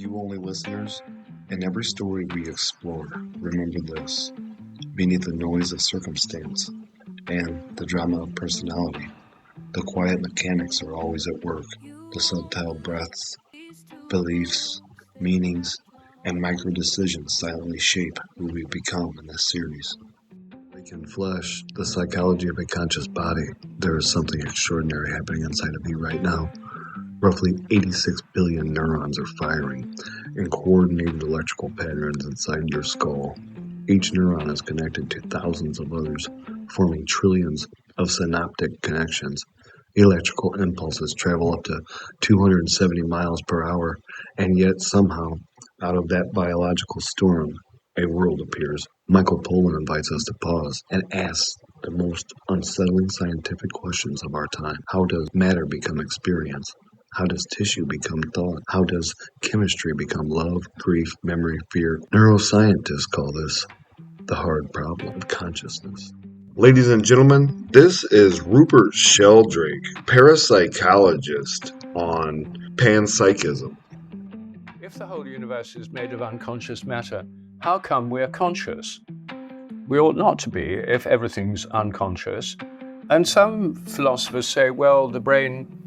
You only listeners, in every story we explore, remember this: beneath the noise of circumstance and the drama of personality, the quiet mechanics are always at work. The subtle breaths, beliefs, meanings, and micro decisions silently shape who we become in this series. Like in flesh, the psychology of a conscious body, there is something extraordinary happening inside of you right now. Roughly 86 billion neurons are firing in coordinated electrical patterns inside your skull. Each neuron is connected to thousands of others, forming trillions of synaptic connections. Electrical impulses travel up to 270 miles per hour, and yet somehow, out of that biological storm, a world appears. Michael Pollan invites us to pause and ask the most unsettling scientific questions of our time. How does matter become experience? How does tissue become thought? How does chemistry become love, grief, memory, fear? Neuroscientists call this the hard problem of consciousness. Ladies and gentlemen, this is Rupert Sheldrake, parapsychologist on panpsychism. If the whole universe is made of unconscious matter, how come we're conscious? We ought not to be if everything's unconscious. And some philosophers say, well, the brain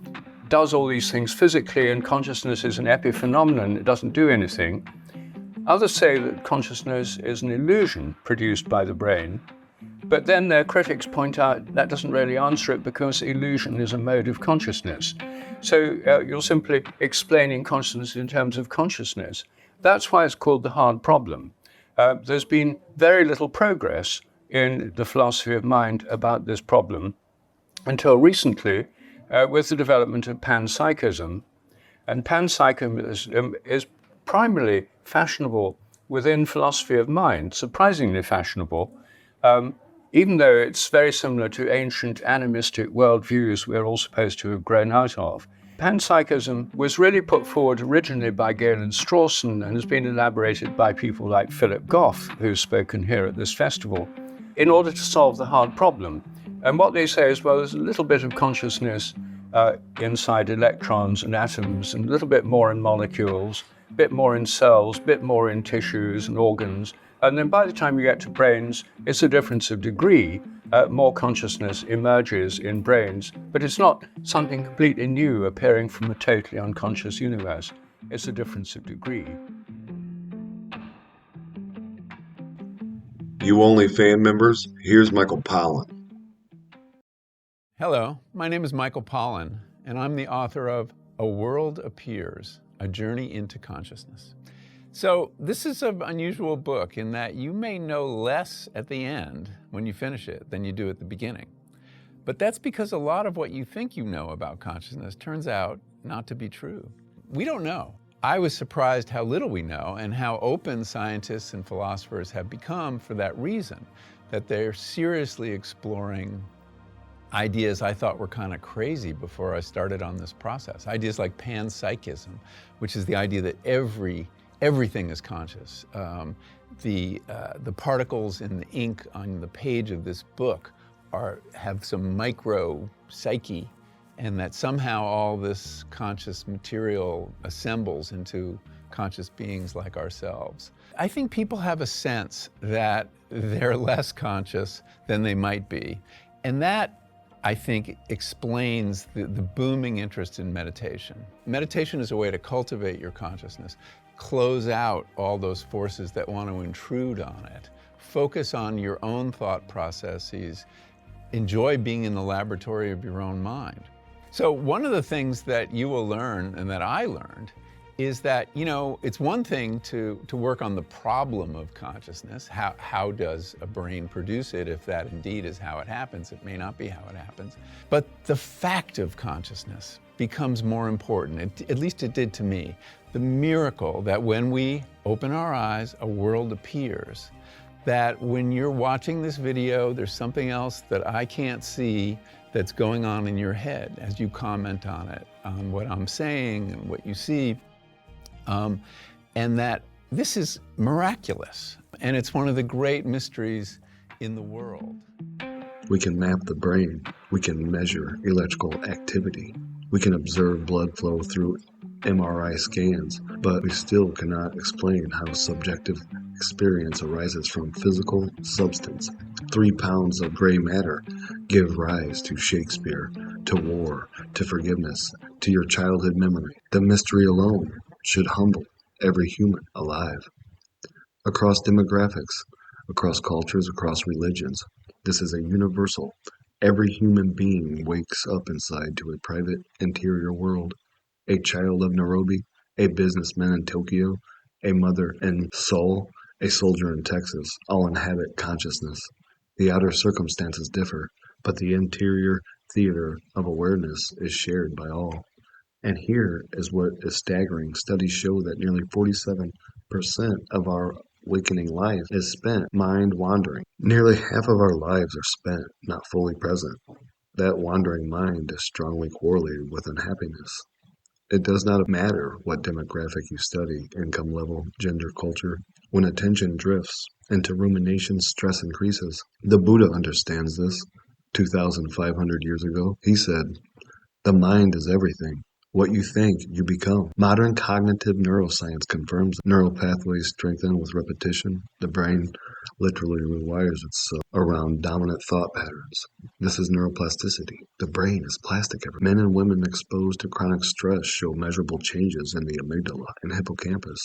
does all these things physically and consciousness is an epiphenomenon, it doesn't do anything. Others say that consciousness is an illusion produced by the brain. But then their critics point out that doesn't really answer it because illusion is a mode of consciousness. So you're simply explaining consciousness in terms of consciousness. That's why it's called the hard problem. There's been very little progress in the philosophy of mind about this problem until recently with the development of panpsychism. And panpsychism is primarily fashionable within philosophy of mind, surprisingly fashionable, even though it's very similar to ancient animistic worldviews we're all supposed to have grown out of. Panpsychism was really put forward originally by Galen Strawson and has been elaborated by people like Philip Goff, who's spoken here at this festival, in order to solve the hard problem. And what they say is, well, there's a little bit of consciousness inside electrons and atoms, and a little bit more in molecules, a bit more in cells, a bit more in tissues and organs. And then by the time you get to brains, it's a difference of degree. More consciousness emerges in brains, but it's not something completely new appearing from a totally unconscious universe. It's a difference of degree. You only fan members, here's Michael Pollan. Hello, my name is Michael Pollan, and I'm the author of A World Appears, A Journey into Consciousness. So this is an unusual book in that you may know less at the end when you finish it than you do at the beginning. But that's because a lot of what you think you know about consciousness turns out not to be true. We don't know. I was surprised how little we know and how open scientists and philosophers have become for that reason, that they're seriously exploring ideas I thought were kind of crazy before I started on this process. Ideas like panpsychism, which is the idea that everything is conscious. The particles in the ink on the page of this book have some micro psyche, and that somehow all this conscious material assembles into conscious beings like ourselves. I think people have a sense that they're less conscious than they might be, and that I think explains the booming interest in meditation. Meditation is a way to cultivate your consciousness, close out all those forces that want to intrude on it, focus on your own thought processes, enjoy being in the laboratory of your own mind. So one of the things that you will learn, and that I learned, is that, it's one thing to work on the problem of consciousness. How does a brain produce it? If that indeed is how it happens, it may not be how it happens. But the fact of consciousness becomes more important, at least it did to me. The miracle that when we open our eyes, a world appears. That when you're watching this video, there's something else that I can't see that's going on in your head as you comment on it, on what I'm saying and what you see. And that this is miraculous, and it's one of the great mysteries in the world. We can map the brain. We can measure electrical activity. We can observe blood flow through MRI scans, but we still cannot explain how subjective experience arises from physical substance. 3 pounds of gray matter give rise to Shakespeare, to war, to forgiveness, to your childhood memory. The mystery alone should humble every human alive. Across demographics, across cultures, across religions, this is a universal. Every human being wakes up inside to a private interior world. A child of Nairobi, a businessman in Tokyo, a mother in Seoul, a soldier in Texas, all inhabit consciousness. The outer circumstances differ, but the interior theater of awareness is shared by all. And here is what is staggering. Studies show that nearly 47% of our awakening life is spent mind wandering. Nearly half of our lives are spent not fully present. That wandering mind is strongly correlated with unhappiness. It does not matter what demographic you study, income level, gender, culture. When attention drifts into rumination, stress increases. The Buddha understands this. 2,500 years ago, he said, "The mind is everything. What you think, you become." Modern cognitive neuroscience confirms neural pathways strengthen with repetition. The brain literally rewires itself around dominant thought patterns. This is neuroplasticity. The brain is plastic. Men and women exposed to chronic stress show measurable changes in the amygdala and hippocampus.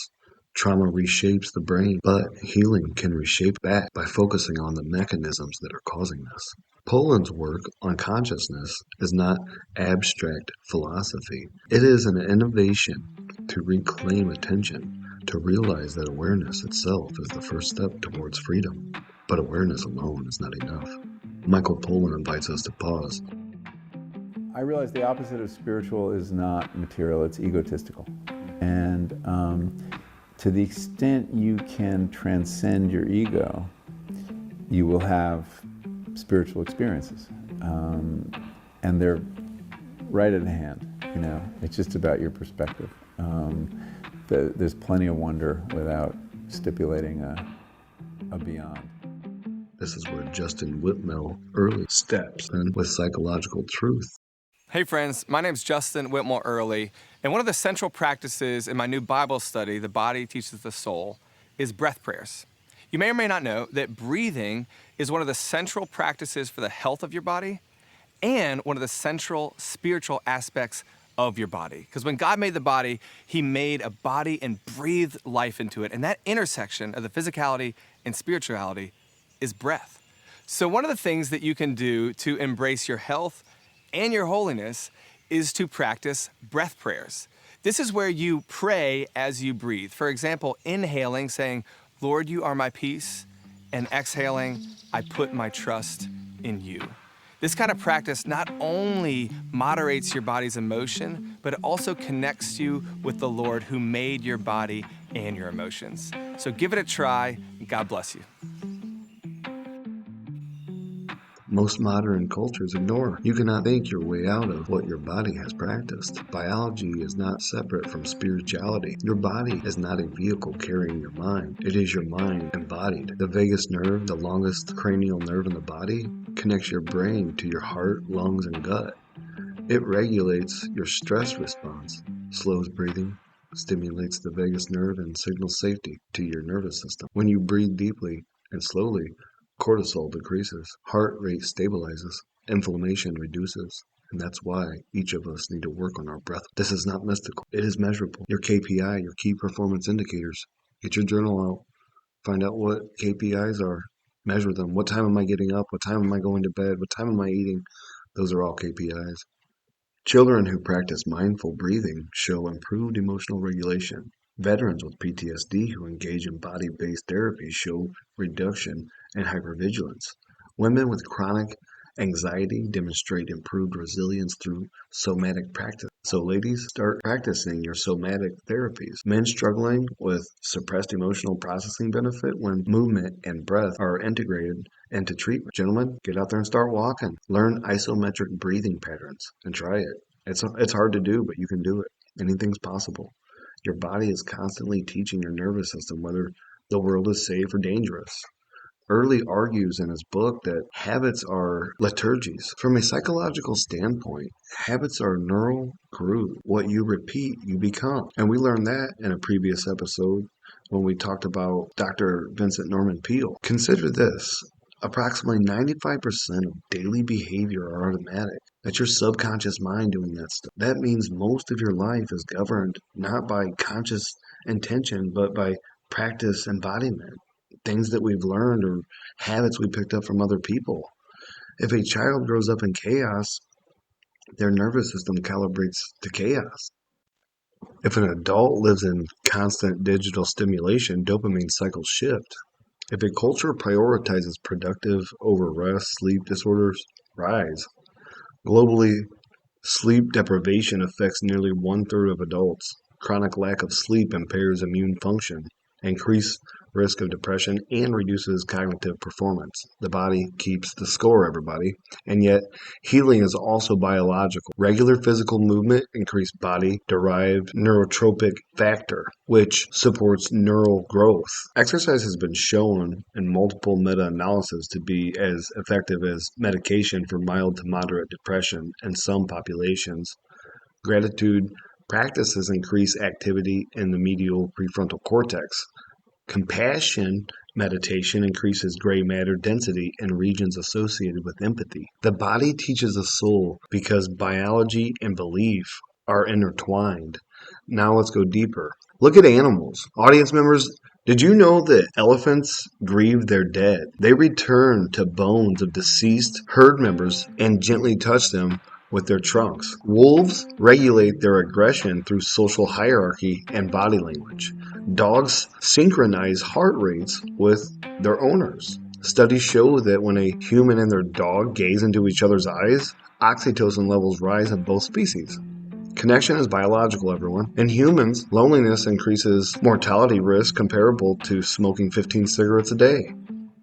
Trauma reshapes the brain, but healing can reshape back by focusing on the mechanisms that are causing this. Pollan's work on consciousness is not abstract philosophy. It is an innovation to reclaim attention, to realize that awareness itself is the first step towards freedom. But awareness alone is not enough. Michael Pollan invites us to pause. I realize the opposite of spiritual is not material, it's egotistical. And to the extent you can transcend your ego, you will have spiritual experiences. And they're right at hand, you know. It's just about your perspective. There's plenty of wonder without stipulating a beyond. This is where Justin Whitmel Earley steps in with psychological truth. Hey friends, my name's Justin Whitmel Earley, and one of the central practices in my new Bible study, The Body Teaches the Soul, is breath prayers. You may or may not know that breathing is one of the central practices for the health of your body and one of the central spiritual aspects of your body. Because when God made the body, He made a body and breathed life into it. And that intersection of the physicality and spirituality is breath. So one of the things that you can do to embrace your health and your holiness is to practice breath prayers. This is where you pray as you breathe. For example, inhaling, saying, "Lord, you are my peace," and exhaling, "I put my trust in you." This kind of practice not only moderates your body's emotion, but it also connects you with the Lord who made your body and your emotions. So give it a try. God bless you. Most modern cultures ignore. You cannot think your way out of what your body has practiced. Biology is not separate from spirituality. Your body is not a vehicle carrying your mind. It is your mind embodied. The vagus nerve, the longest cranial nerve in the body, connects your brain to your heart, lungs, and gut. It regulates your stress response, slows breathing, stimulates the vagus nerve, and signals safety to your nervous system. When you breathe deeply and slowly, cortisol decreases, heart rate stabilizes, inflammation reduces, and that's why each of us need to work on our breath. This is not mystical. It is measurable. Your KPI, your key performance indicators. Get your journal out. Find out what KPIs are. Measure them. What time am I getting up? What time am I going to bed? What time am I eating? Those are all KPIs. Children who practice mindful breathing show improved emotional regulation. Veterans with PTSD who engage in body-based therapy show reduction in hypervigilance. Women with chronic anxiety demonstrate improved resilience through somatic practice. So ladies, start practicing your somatic therapies. Men struggling with suppressed emotional processing benefit when movement and breath are integrated into treatment. Gentlemen, get out there and start walking. Learn isometric breathing patterns and try it. It's hard to do, but you can do it. Anything's possible. Your body is constantly teaching your nervous system whether the world is safe or dangerous. Earley argues in his book that habits are liturgies. From a psychological standpoint, habits are neural grooves. What you repeat, you become. And we learned that in a previous episode when we talked about Dr. Vincent Norman Peale. Consider this. Approximately 95% of daily behavior are automatic. That's your subconscious mind doing that stuff. That means most of your life is governed not by conscious intention, but by practice embodiment. Things that we've learned or habits we picked up from other people. If a child grows up in chaos, their nervous system calibrates to chaos. If an adult lives in constant digital stimulation, dopamine cycles shift. If a culture prioritizes productive over rest, sleep disorders rise. Globally, sleep deprivation affects nearly 1/3 of adults. Chronic lack of sleep impairs immune function, increased risk of depression, and reduces cognitive performance. The body keeps the score, everybody. And yet, healing is also biological. Regular physical movement increases body-derived neurotropic factor, which supports neural growth. Exercise has been shown in multiple meta-analyses to be as effective as medication for mild to moderate depression in some populations. Gratitude practices increase activity in the medial prefrontal cortex. Compassion meditation increases gray matter density in regions associated with empathy. The body teaches the soul because biology and belief are intertwined. Now let's go deeper. Look at animals. Audience members, did you know that elephants grieve their dead? They return to bones of deceased herd members and gently touch them with their trunks. Wolves regulate their aggression through social hierarchy and body language. Dogs synchronize heart rates with their owners. Studies show that when a human and their dog gaze into each other's eyes, oxytocin levels rise in both species. Connection is biological, everyone. In humans, loneliness increases mortality risk comparable to smoking 15 cigarettes a day.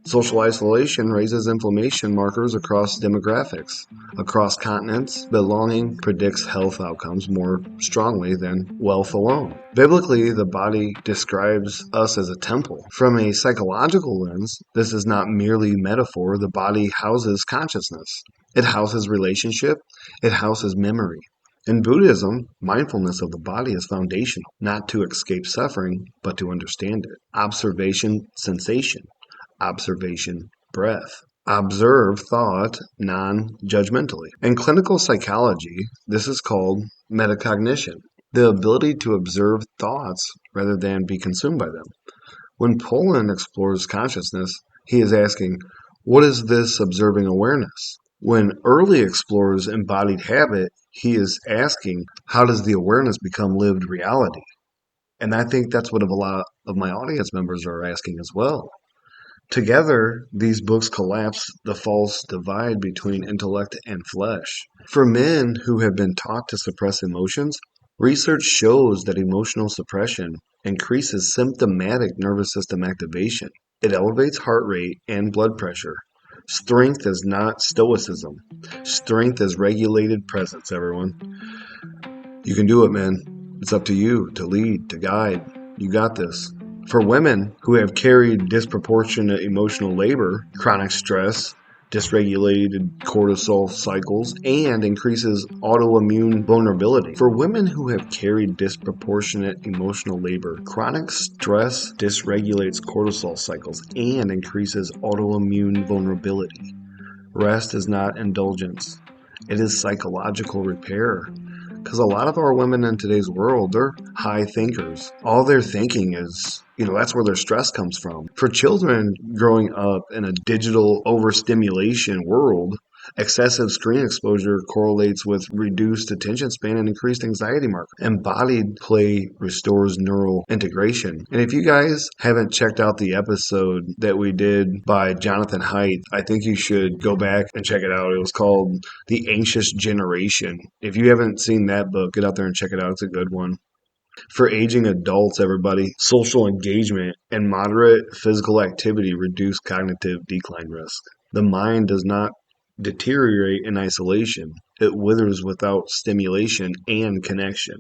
Social isolation raises inflammation markers across demographics. Across continents, belonging predicts health outcomes more strongly than wealth alone. Biblically, the body describes us as a temple. From a psychological lens, this is not merely metaphor. The body houses consciousness. It houses relationship. It houses memory. In Buddhism, mindfulness of the body is foundational, not to escape suffering, but to understand it. Observation, sensation. Observation, breath. Observe thought non-judgmentally. In clinical psychology, this is called metacognition, the ability to observe thoughts rather than be consumed by them. When Pollan explores consciousness, he is asking, what is this observing awareness? When Earley explores embodied habit, he is asking, how does the awareness become lived reality? And I think that's what a lot of my audience members are asking as well. Together, these books collapse the false divide between intellect and flesh. For men who have been taught to suppress emotions, research shows that emotional suppression increases symptomatic nervous system activation. It elevates heart rate and blood pressure. Strength is not stoicism. Strength is regulated presence, everyone. You can do it, man. It's up to you to lead, to guide. You got this. For women who have carried disproportionate emotional labor, chronic stress, dysregulated cortisol cycles, and increases autoimmune vulnerability. For women who have carried disproportionate emotional labor, chronic stress dysregulates cortisol cycles and increases autoimmune vulnerability. Rest is not indulgence. It is psychological repair. Because a lot of our women in today's world, they're high thinkers. All they're thinking is, that's where their stress comes from. For children growing up in a digital overstimulation world, excessive screen exposure correlates with reduced attention span and increased anxiety markers. Embodied play restores neural integration. And if you guys haven't checked out the episode that we did by Jonathan Haidt, I think you should go back and check it out. It was called The Anxious Generation. If you haven't seen that book, get out there and check it out. It's a good one. For aging adults, everybody, social engagement and moderate physical activity reduce cognitive decline risk. The mind does not deteriorate in isolation. It withers without stimulation and connection.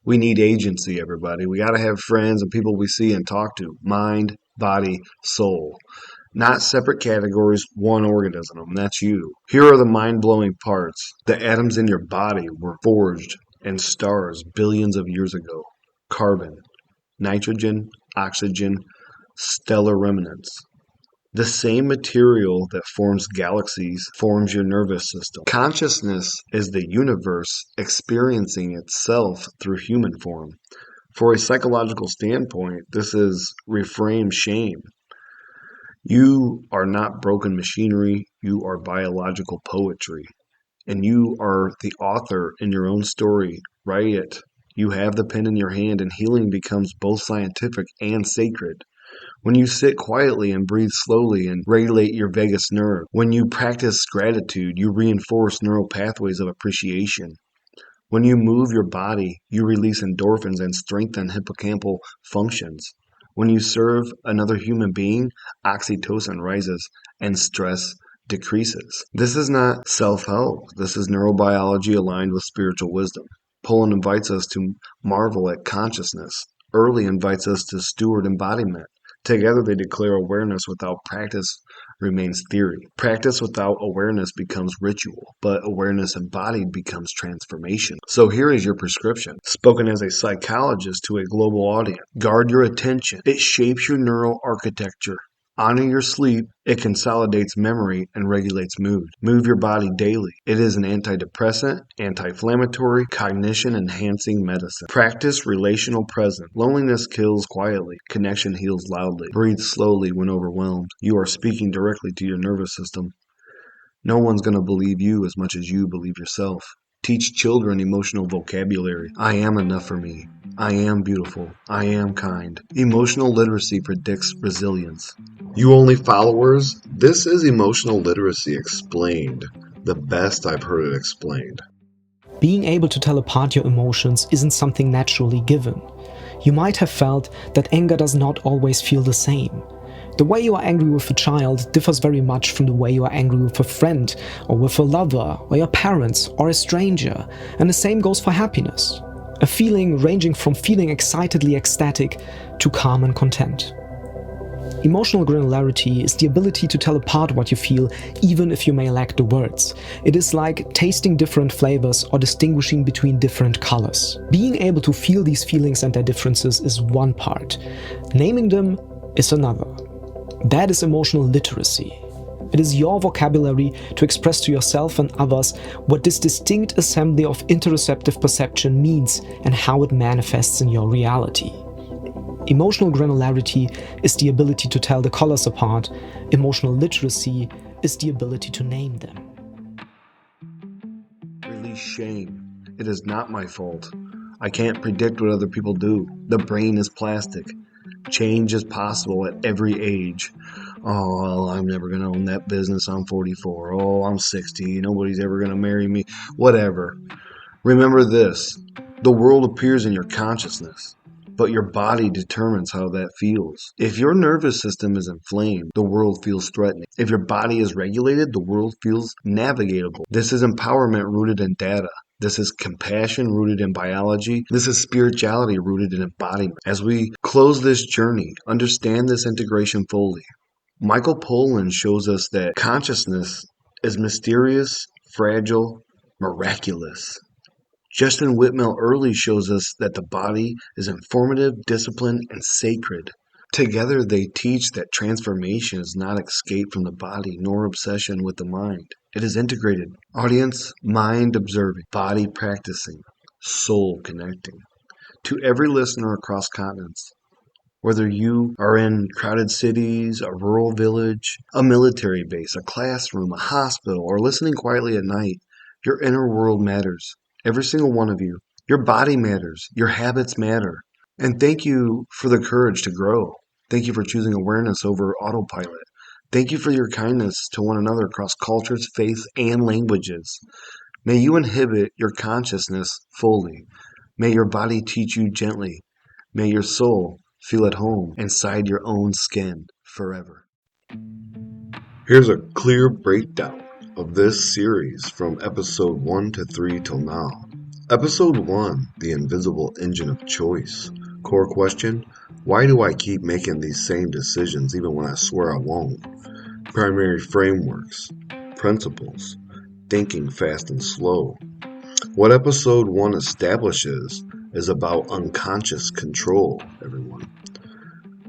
We need agency, everybody. We got to have friends and people we see and talk to. Mind, body, soul. Not separate categories, one organism, and that's you. Here are the mind-blowing parts. The atoms in your body were forged in stars billions of years ago. Carbon, nitrogen, oxygen, stellar remnants. The same material that forms galaxies forms your nervous system. Consciousness is the universe experiencing itself through human form. For a psychological standpoint, this is reframe shame. You are not broken machinery, you are biological poetry. And you are the author in your own story. Write it. You have the pen in your hand, and healing becomes both scientific and sacred. When you sit quietly and breathe slowly and regulate your vagus nerve, when you practice gratitude, you reinforce neural pathways of appreciation. When you move your body, you release endorphins and strengthen hippocampal functions. When you serve another human being, oxytocin rises and stress decreases. This is not self-help. This is neurobiology aligned with spiritual wisdom. Pollan invites us to marvel at consciousness. Earley invites us to steward embodiment. Together they declare awareness without practice remains theory. Practice without awareness becomes ritual, but awareness embodied becomes transformation. So here is your prescription, spoken as a psychologist to a global audience. Guard your attention. It shapes your neural architecture. Honor your sleep. It consolidates memory and regulates mood. Move your body daily. It is an antidepressant, anti-inflammatory, cognition-enhancing medicine. Practice relational presence. Loneliness kills quietly. Connection heals loudly. Breathe slowly when overwhelmed. You are speaking directly to your nervous system. No one's going to believe you as much as you believe yourself. Teach children emotional vocabulary. I am enough for me. I am beautiful. I am kind. Emotional literacy predicts resilience. You only followers? This is emotional literacy explained. The best I've heard it explained. Being able to tell apart your emotions isn't something naturally given. You might have felt that anger does not always feel the same. The way you are angry with a child differs very much from the way you are angry with a friend, or with a lover, or your parents, or a stranger, and the same goes for happiness. A feeling ranging from feeling excitedly ecstatic to calm and content. Emotional granularity is the ability to tell apart what you feel, even if you may lack the words. It is like tasting different flavors or distinguishing between different colors. Being able to feel these feelings and their differences is one part. Naming them is another. That is emotional literacy. It is your vocabulary to express to yourself and others what this distinct assembly of interoceptive perception means and how it manifests in your reality. Emotional granularity is the ability to tell the colors apart. Emotional literacy is the ability to name them. Release shame. It is not my fault. I can't predict what other people do. The brain is plastic. Change is possible at every age. Oh, well, I'm never going to own that business. I'm 44. Oh, I'm 60. Nobody's ever going to marry me. Whatever. Remember this. The world appears in your consciousness, but your body determines how that feels. If your nervous system is inflamed, the world feels threatening. If your body is regulated, the world feels navigatable. This is empowerment rooted in data. This is compassion rooted in biology. This is spirituality rooted in embodiment. As we close this journey, understand this integration fully. Michael Pollan shows us that consciousness is mysterious, fragile, miraculous. Justin Whitmel Earley shows us that the body is informative, disciplined, and sacred. Together they teach that transformation is not escape from the body, nor obsession with the mind. It is integrated. Audience, mind observing, body practicing, soul connecting. To every listener across continents, whether you are in crowded cities, a rural village, a military base, a classroom, a hospital, or listening quietly at night, your inner world matters. Every single one of you. Your body matters. Your habits matter. And thank you for the courage to grow. Thank you for choosing awareness over autopilot. Thank you for your kindness to one another across cultures, faiths, and languages. May you inhabit your consciousness fully. May your body teach you gently. May your soul feel at home inside your own skin forever. Here's a clear breakdown of this series from episode 1 to 3 till now. Episode 1, The Invisible Engine of Choice. Core question, why do I keep making these same decisions even when I swear I won't? primary frameworks, principles, thinking fast and slow. What episode 1 establishes is about unconscious control, everyone.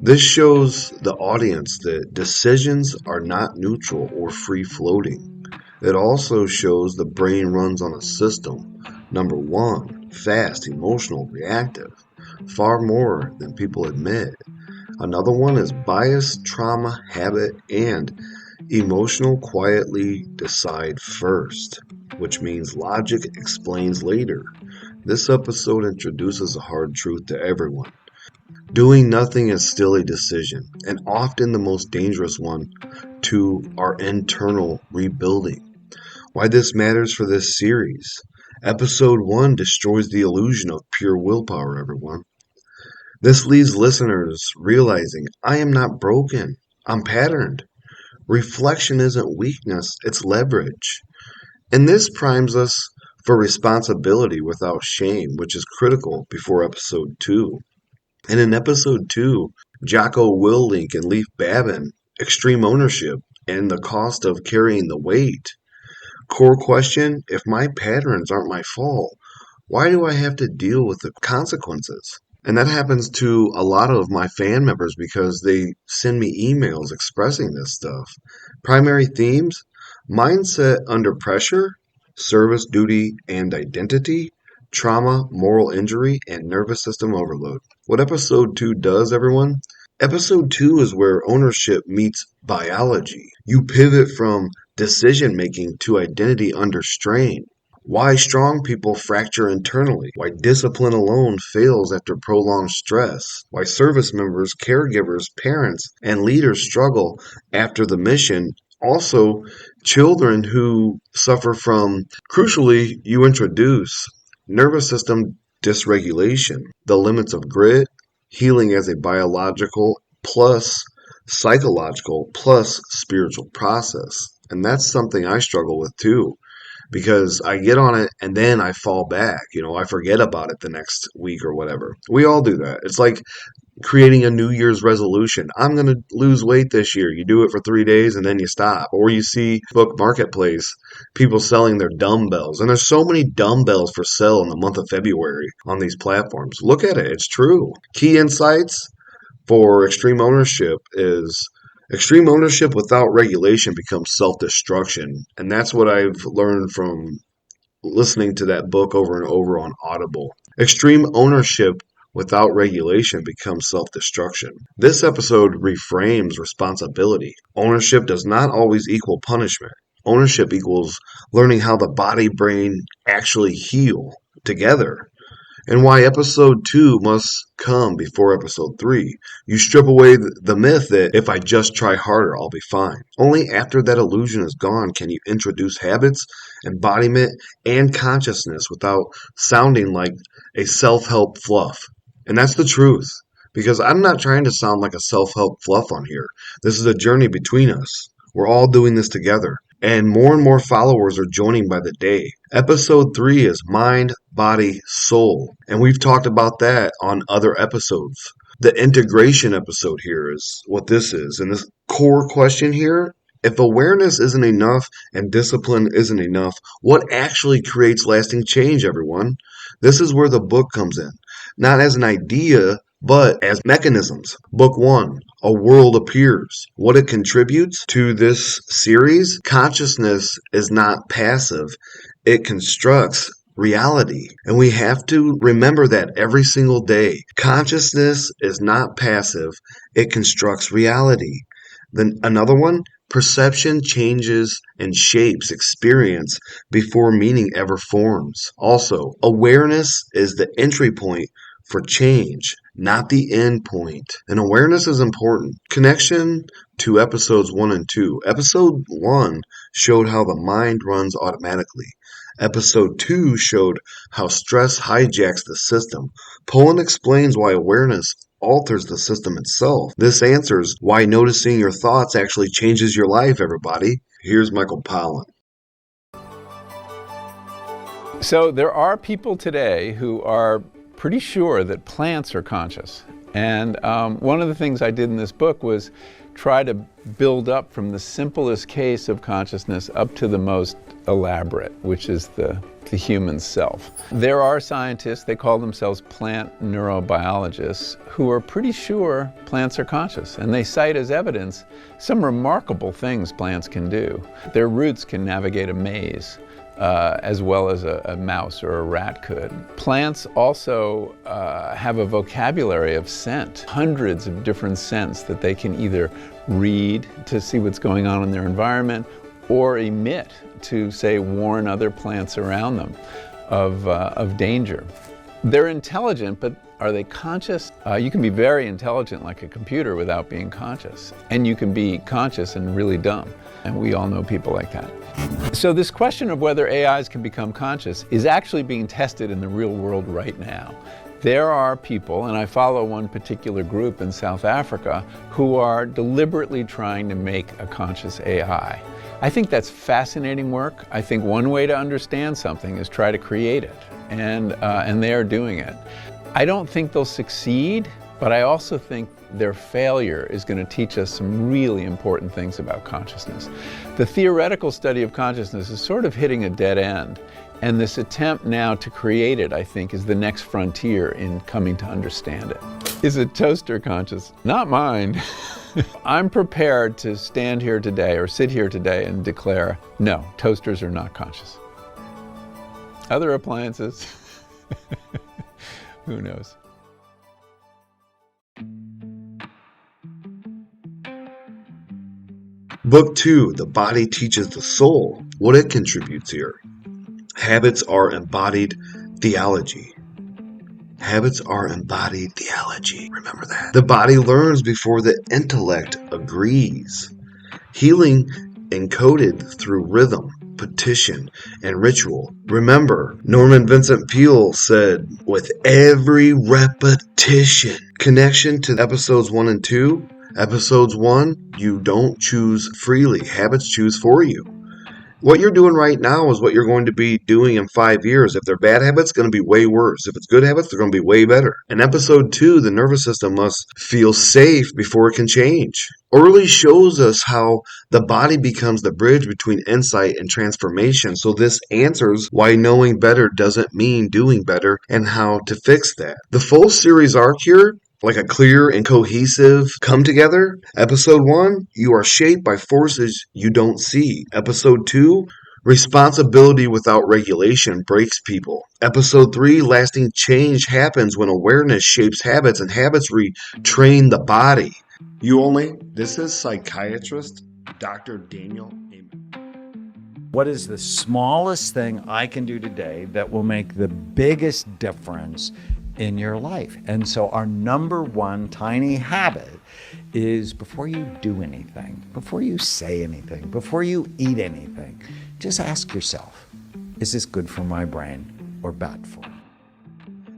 This shows the audience that decisions are not neutral or free-floating. It also shows the brain runs on a system. Number 1, fast, emotional, reactive, far more than people admit. Another one is bias, trauma, habit, and emotional quietly decide first, which means logic explains later. This episode introduces a hard truth to everyone. Doing nothing is still a decision, and often the most dangerous one to our internal rebuilding. Why this matters for this series. Episode 1 destroys the illusion of pure willpower, everyone. This leaves listeners realizing I am not broken, I'm patterned. Reflection isn't weakness, it's leverage. And this primes us for responsibility without shame, which is critical before episode 2. And in episode 2, Jocko Willink and Leif Babin, extreme ownership and the cost of carrying the weight. Core question, if my patterns aren't my fault, why do I have to deal with the consequences? And that happens to a lot of my fan members because they send me emails expressing this stuff. Primary themes, mindset under pressure, service, duty, and identity, trauma, moral injury, and nervous system overload. What episode 2 does, everyone? Episode 2 is where ownership meets biology. You pivot from decision making to identity under strain. Why strong people fracture internally. Why discipline alone fails after prolonged stress. Why service members, caregivers, parents, and leaders struggle after the mission. Also, children who suffer from, crucially, you introduce nervous system dysregulation, the limits of grit, healing as a biological plus psychological plus spiritual process. And that's something I struggle with too, because I get on it and then I fall back. I forget about it the next week or whatever. We all do that. It's like creating a New Year's resolution. I'm going to lose weight this year. You do it for 3 days and then you stop. Or you see book marketplace, people selling their dumbbells. And there's so many dumbbells for sale in the month of February on these platforms. Look at it. It's true. Key insights for extreme ownership is extreme ownership without regulation becomes self-destruction. And that's what I've learned from listening to that book over and over on Audible. Extreme ownership without regulation becomes self-destruction. This episode reframes responsibility. Ownership does not always equal punishment. Ownership equals learning how the body brain actually heal together. And why episode 2 must come before episode 3. You strip away the myth that if I just try harder, I'll be fine. Only after that illusion is gone can you introduce habits, embodiment, and consciousness without sounding like a self-help fluff. And that's the truth, because I'm not trying to sound like a self-help fluff on here. This is a journey between us. We're all doing this together. And more followers are joining by the day. Episode 3 is mind, body, soul. And we've talked about that on other episodes. The integration episode here is what this is. And this core question here, if awareness isn't enough and discipline isn't enough, what actually creates lasting change, everyone? This is where the book comes in. Not as an idea, but as mechanisms. Book 1, A World Appears. What it contributes to this series, consciousness is not passive. It constructs reality. And we have to remember that every single day. Consciousness is not passive. It constructs reality. Then another one, perception changes and shapes experience before meaning ever forms. Also, awareness is the entry point for change, not the end point. And awareness is important. Connection to episodes 1 and 2. Episode 1 showed how the mind runs automatically. Episode 2 showed how stress hijacks the system. Pollan explains why awareness alters the system itself. This answers why noticing your thoughts actually changes your life, everybody. Here's Michael Pollan. So there are people today who are pretty sure that plants are conscious. And one of the things I did in this book was try to build up from the simplest case of consciousness up to the most elaborate, which is the human self. There are scientists, they call themselves plant neurobiologists, who are pretty sure plants are conscious, and they cite as evidence some remarkable things plants can do. Their roots can navigate a maze, as well as a mouse or a rat could. Plants also have a vocabulary of scent, hundreds of different scents that they can either read to see what's going on in their environment or emit to, say, warn other plants around them of danger. They're intelligent, but are they conscious? You can be very intelligent like a computer without being conscious, and you can be conscious and really dumb, and we all know people like that. So this question of whether AIs can become conscious is actually being tested in the real world right now. There are people, and I follow one particular group in South Africa, who are deliberately trying to make a conscious AI. I think that's fascinating work. I think one way to understand something is try to create it, and they are doing it. I don't think they'll succeed, but I also think their failure is going to teach us some really important things about consciousness. The theoretical study of consciousness is sort of hitting a dead end, and this attempt now to create it, I think, is the next frontier in coming to understand it. Is a toaster conscious? Not mine. I'm prepared to stand here today or sit here today and declare, no, toasters are not conscious. Other appliances, who knows? Book 2, The Body Teaches the Soul, what it contributes here. Habits are embodied theology. Habits are embodied theology. Remember that. The body learns before the intellect agrees. Healing encoded through rhythm, petition, and ritual. Remember, Norman Vincent Peale said, with every repetition. Connection to episodes 1 and 2. Episodes 1, you don't choose freely. Habits choose for you. What you're doing right now is what you're going to be doing in 5 years. If they're bad habits, it's going to be way worse. If it's good habits, they're going to be way better. In episode 2, the nervous system must feel safe before it can change. Early shows us how the body becomes the bridge between insight and transformation. So this answers why knowing better doesn't mean doing better and how to fix that. The full series arc here, like a clear and cohesive come together. Episode 1, you are shaped by forces you don't see. Episode 2, responsibility without regulation breaks people. Episode 3, lasting change happens when awareness shapes habits and habits retrain the body. This is psychiatrist Dr. Daniel Amen. What is the smallest thing I can do today that will make the biggest difference in your life? And so our number one tiny habit is before you do anything, before you say anything, before you eat anything, just ask yourself, is this good for my brain or bad for it?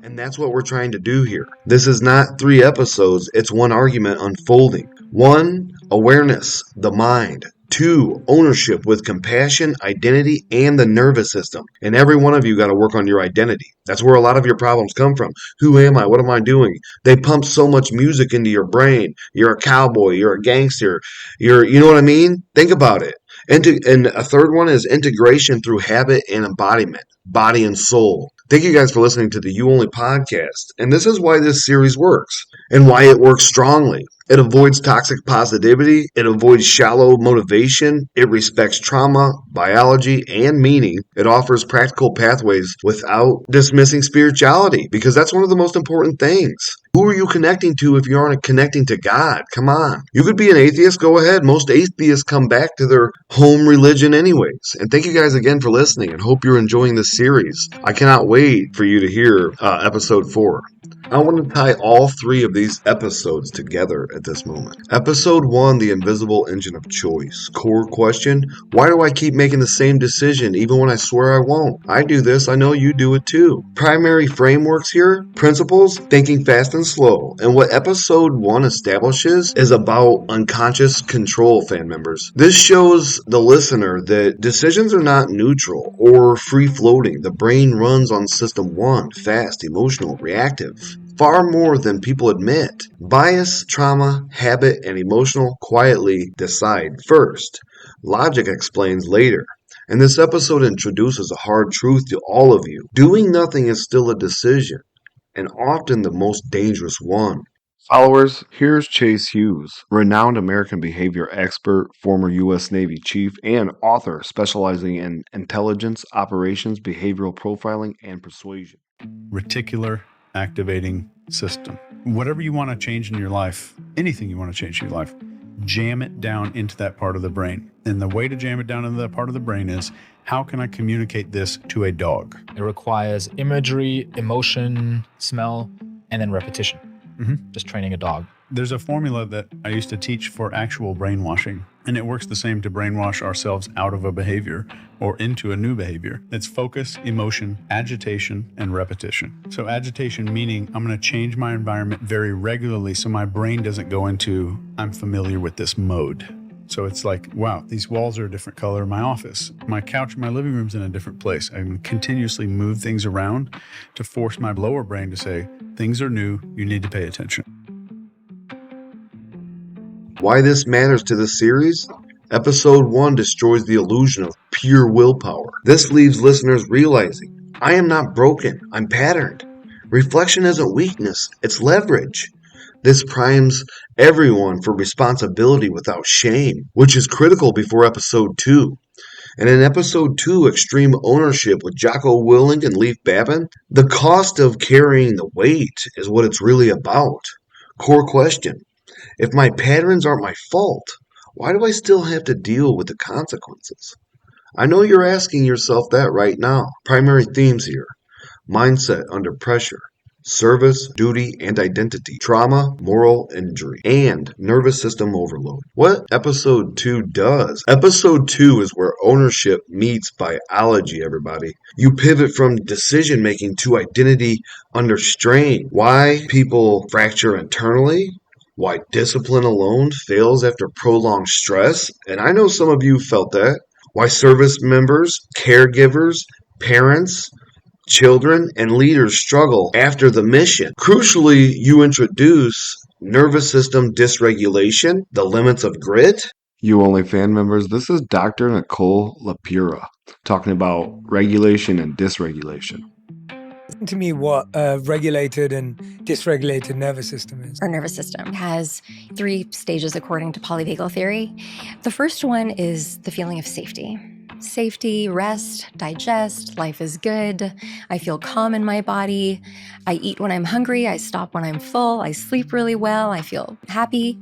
And that's what we're trying to do here. This is not 3 episodes, it's one argument unfolding. 1, awareness, the mind. 2, ownership with compassion, identity, and the nervous system. And every one of you got to work on your identity. That's where a lot of your problems come from. Who am I? What am I doing? They pump so much music into your brain. You're a cowboy. You're a gangster. You know what I mean? Think about it. And a third one is integration through habit and embodiment, body and soul. Thank you guys for listening to the You Only podcast. And this is why this series works and why it works strongly. It avoids toxic positivity. It avoids shallow motivation. It respects trauma, biology, and meaning. It offers practical pathways without dismissing spirituality, because that's one of the most important things. Who are you connecting to if you aren't connecting to God? Come on. You could be an atheist. Go ahead. Most atheists come back to their home religion anyways. And thank you guys again for listening, and hope you're enjoying this series. I cannot wait for you to hear episode 4. I want to tie all 3 of these episodes together at this moment. Episode 1, the invisible engine of choice. Core question, why do I keep making the same decision even when I swear I won't? I do this, I know you do it too. Primary frameworks here, principles, thinking fast and slow. And what episode 1 establishes is about unconscious control, fan members. This shows the listener that decisions are not neutral or free-floating. The brain runs on system 1, fast, emotional, reactive. far more than people admit. Bias, trauma, habit, and emotional quietly decide first. Logic explains later. And this episode introduces a hard truth to all of you. Doing nothing is still a decision, and often the most dangerous one. Followers, here's Chase Hughes, renowned American behavior expert, former U.S. Navy chief, and author specializing in intelligence, operations, behavioral profiling, and persuasion. Reticular activating system. Whatever you want to change in your life, anything you want to change in your life, jam it down into that part of the brain. And the way to jam it down into that part of the brain is, how can I communicate this to a dog? It requires imagery, emotion, smell, and then repetition. Just training a dog. There's a formula that I used to teach for actual brainwashing, and it works the same to brainwash ourselves out of a behavior or into a new behavior. It's focus, emotion, agitation, and repetition. So agitation meaning I'm going to change my environment very regularly so my brain doesn't go into, I'm familiar with this mode. So it's like, wow, these walls are a different color in my office. My couch in my living room's in a different place. I can continuously move things around to force my lower brain to say, things are new, you need to pay attention. Why this matters to this series? Episode 1 destroys the illusion of pure willpower. This leaves listeners realizing, I am not broken, I'm patterned. Reflection isn't weakness, it's leverage. This primes everyone for responsibility without shame, which is critical before episode 2. And in episode 2, Extreme Ownership with Jocko Willink and Leif Babin, the cost of carrying the weight is what it's really about. Core question. If my patterns aren't my fault, why do I still have to deal with the consequences? I know you're asking yourself that right now. Primary themes here. Mindset under pressure. Service, duty, and identity, trauma, moral injury, and nervous system overload. What episode 2 does? Episode 2 is where ownership meets biology, everybody. You pivot from decision making to identity under strain. Why people fracture internally? Why discipline alone fails after prolonged stress? And I know some of you felt that. Why service members, caregivers, parents, children, and leaders struggle after the mission. Crucially, you introduce nervous system dysregulation, the limits of grit. You Only fan members, this is Dr. Nicole LaPura talking about regulation and dysregulation. To me, what a regulated and dysregulated nervous system is. Our nervous system has 3 stages according to polyvagal theory. The first one is the feeling of safety. Safety, rest, digest, life is good, I feel calm in my body, I eat when I'm hungry, I stop when I'm full, I sleep really well, I feel happy.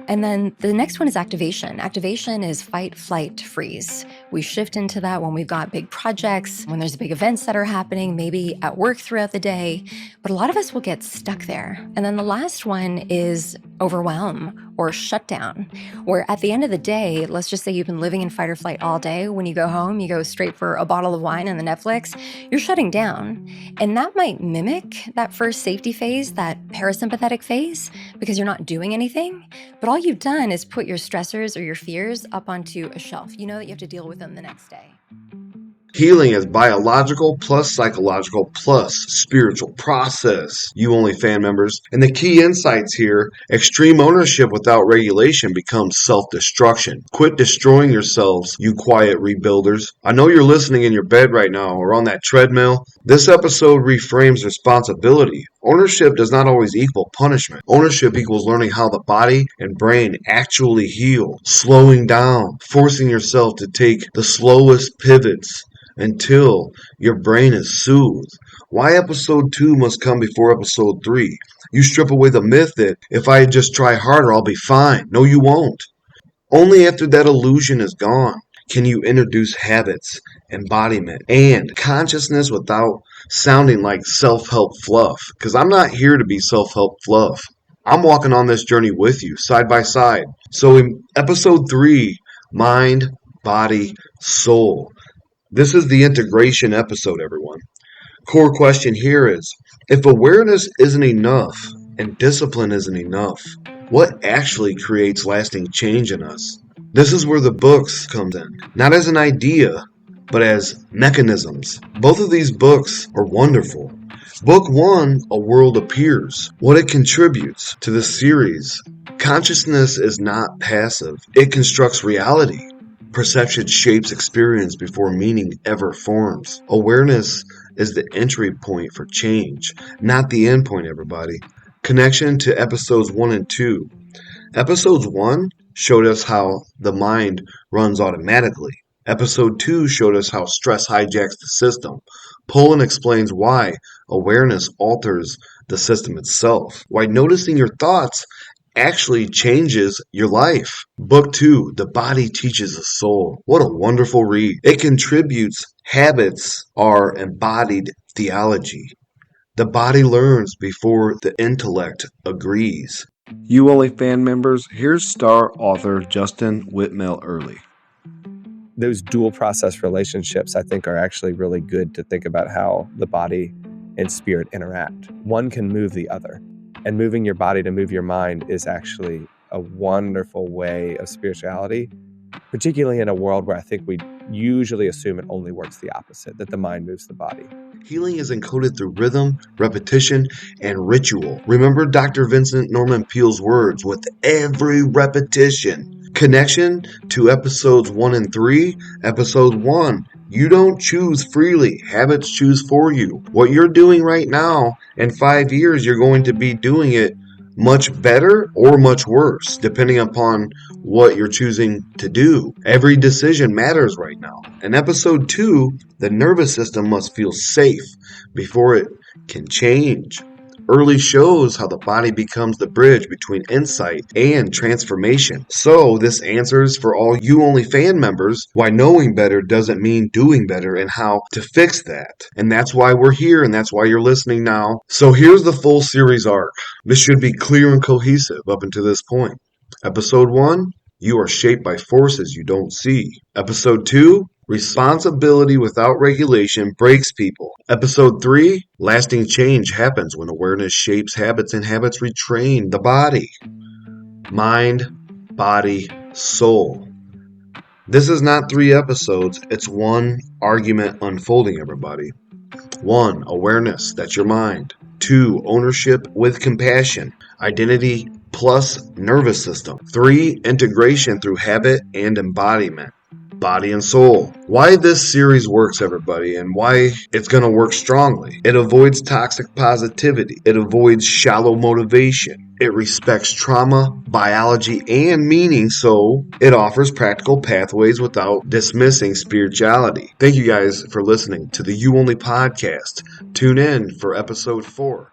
And then the next one is activation. Activation is fight, flight, freeze. We shift into that when we've got big projects, when there's big events that are happening, maybe at work throughout the day, but a lot of us will get stuck there. And then the last one is overwhelm or shutdown, where at the end of the day, let's just say you've been living in fight or flight all day. When you go home, you go straight for a bottle of wine and the Netflix, you're shutting down. And that might mimic that first safety phase, that parasympathetic phase, because you're not doing anything. But all you've done is put your stressors or your fears up onto a shelf. You know that you have to deal with them the next day. Healing is biological plus psychological plus spiritual process, You Only fan members. And the key insights here, extreme ownership without regulation becomes self-destruction. Quit destroying yourselves, you quiet rebuilders. I know you're listening in your bed right now or on that treadmill. This episode reframes responsibility. Ownership does not always equal punishment. Ownership equals learning how the body and brain actually heal, slowing down, forcing yourself to take the slowest pivots until your brain is soothed. Why episode 2 must come before episode 3? You strip away the myth that if I just try harder, I'll be fine. No, you won't. Only after that illusion is gone can you introduce habits, embodiment, and consciousness without sounding like self-help fluff. Because I'm not here to be self-help fluff. I'm walking on this journey with you, side by side. So in episode 3, mind, body, soul. This is the integration episode, everyone. Core question here is, if awareness isn't enough and discipline isn't enough, what actually creates lasting change in us? This is where the books comes in, not as an idea, but as mechanisms. Both of these books are wonderful. Book 1, A World Appears. What it contributes to this series. Consciousness is not passive. It constructs reality. Perception shapes experience before meaning ever forms. Awareness is the entry point for change, not the end point, everybody. Connection to episodes 1 and 2. Episodes 1 showed us how the mind runs automatically. Episode 2 showed us how stress hijacks the system. Pollan explains why awareness alters the system itself, why noticing your thoughts actually changes your life. Book 2, The Body Teaches the Soul. What a wonderful read. It contributes habits are embodied theology. The body learns before the intellect agrees. You Only fan members, here's star author Justin Whitmel Earley. Those dual process relationships, I think, are actually really good to think about how the body and spirit interact. One can move the other, and moving your body to move your mind is actually a wonderful way of spirituality, particularly in a world where I think we usually assume it only works the opposite, that the mind moves the body. Healing is encoded through rhythm, repetition, and ritual. Remember Dr. Vincent Norman Peale's words, with every repetition. Connection to episodes 1 and 3. Episode 1, you don't choose freely. Habits choose for you. What you're doing right now, in 5 years, you're going to be doing it much better or much worse, depending upon what you're choosing to do. Every decision matters right now. In episode 2, the nervous system must feel safe before it can change. Early shows how the body becomes the bridge between insight and transformation. So this answers for all You Only fan members why knowing better doesn't mean doing better and how to fix that. And that's why we're here, and that's why you're listening now. So here's the full series arc. This should be clear and cohesive up until this point. Episode 1, you are shaped by forces you don't see. Episode 2, responsibility without regulation breaks people. Episode 3, lasting change happens when awareness shapes habits and habits retrain the body. Mind, body, soul. This is not 3 episodes, it's one argument unfolding, everybody. 1, awareness, that's your mind. 2, ownership with compassion, identity plus nervous system. 3, integration through habit and embodiment. Body and soul. Why this series works, everybody, and why it's going to work strongly. It avoids toxic positivity. It avoids shallow motivation. It respects trauma, biology, and meaning, so it offers practical pathways without dismissing spirituality. Thank you guys for listening to the You Only podcast. Tune in for episode 4.